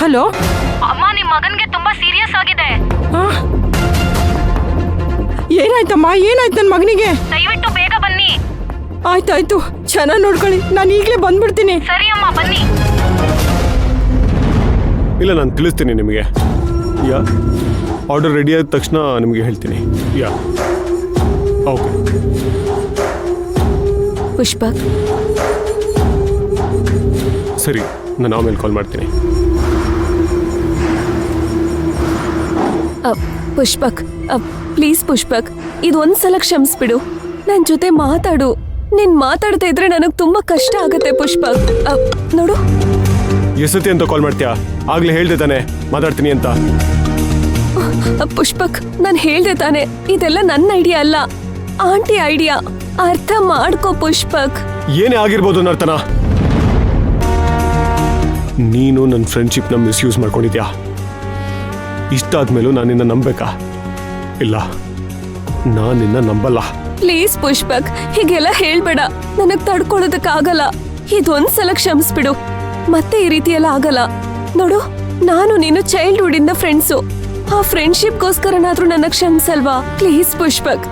Hello ಅಮ್ಮ, ನಿಮ್ ಮಗನ್ಗೆ ತುಂಬಾ ಸೀರಿಯಸ್ ಆಗಿದೆ. ಏನಾಯ್ತಮ್ಮ? ಏನಾಯ್ತು ನನ್ನ ಮಗನಿಗೆ? ದಯವಿಟ್ಟು ಬೇಗ ಬನ್ನಿ. ಆಯ್ತಾಯ್ತು, ಚೆನ್ನಾಗಿ ನೋಡ್ಕೊಳ್ಳಿ. ನಾನು ಈಗಲೇ ಬಂದ್ಬಿಡ್ತೀನಿ. ಸರಿ ಅಮ್ಮ, ಬನ್ನಿ. ಇಲ್ಲ, ನಾನು ತಿಳಿಸ್ತೀನಿ ನಿಮಗೆ. ಯಾ ಆರ್ಡರ್ ರೆಡಿ ಆದ ತಕ್ಷಣ ನಿಮಗೆ ಹೇಳ್ತೀನಿ. ಯಾ ಓಕೆ. ಪುಷ್ಪಕ್, ಸರಿ, ನಾನು ಆಮೇಲೆ ಕಾಲ್ ಮಾಡ್ತೀನಿ. ಪುಷ್ಪಕ್, ಪ್ಲೀಸ್ ಪುಷ್ಪಕ್, ಇದೊಂದ್ಸಲ ಕ್ಷಮಿಸ್ಬಿಡು. ನನ್ನ ಜೊತೆ ಮಾತಾಡು. ನೀನ್ ಮಾತಾಡ್ತಾ ಇದ್ರೆ ನನಗೆ ತುಂಬಾ ಕಷ್ಟ ಆಗುತ್ತೆ ಪುಷ್ಪಕ್. ನೋಡು, ಎಷ್ಟೊತ್ತಿ ಅಂತ ಕಾಲ್ ಮಾಡ್ತೀಯಾ? ಆಗ್ಲೇ ಹೇಳ್ದೆ ತಾನೆ ಮಾತಾಡ್ತೀನಿ ಅಂತ. ಪುಷ್ಪಕ್, ನಾನು ಹೇಳ್ದೆ ತಾನೆ, ಇದೆಲ್ಲ ನನ್ನ ಐಡಿಯಾ ಅಲ್ಲ, ಆಂಟಿ ಐಡಿಯಾ. ಅರ್ಥ ಮಾಡ್ಕೋ ಪುಷ್ಪಕ್. ಏನೇ ಆಗಿರ್ಬೋದು ನರ್ತನ, ನೀನು ನನ್ನ ಫ್ರೆಂಡ್ಶಿಪ್ನ ಮಿಸ್ಯೂಸ್ ಮಾಡ್ಕೊಂಡಿದ್ಯಾ. ಇಷ್ಟಾದ್ಮೇಲೂ ನಾನು ನಿನ್ನ ನಂಬೇಕಾ? ಇಲ್ಲ, ನಾನು ನಿನ್ನ ನಂಬಲ್ಲ. ಪ್ಲೀಸ್ ಪುಷ್ಪಕ್, ಹೀಗೆಲ್ಲ ಹೇಳ್ಬೇಡ. ನನಗ್ ತಡ್ಕೊಳ್ಳೋದಕ್ಕಾಗಲ್ಲ. ಇದೊಂದ್ಸಲ ಕ್ಷಮಿಸ್ಬಿಡು. ಮತ್ತೆ ಈ ರೀತಿ ಎಲ್ಲ ಆಗಲ್ಲ. ನೋಡು, ನಾನು ನೀನು ಚೈಲ್ಡ್ಹುಡ್ ಇಂದ ಫ್ರೆಂಡ್ಸು. ಆ ಫ್ರೆಂಡ್ಶಿಪ್ಗೋಸ್ಕರನಾದ್ರೂ ನನ್ನ ಕ್ಷಮಿಸಲ್ವಾ? ಪ್ಲೀಸ್ ಪುಷ್ಪಕ್.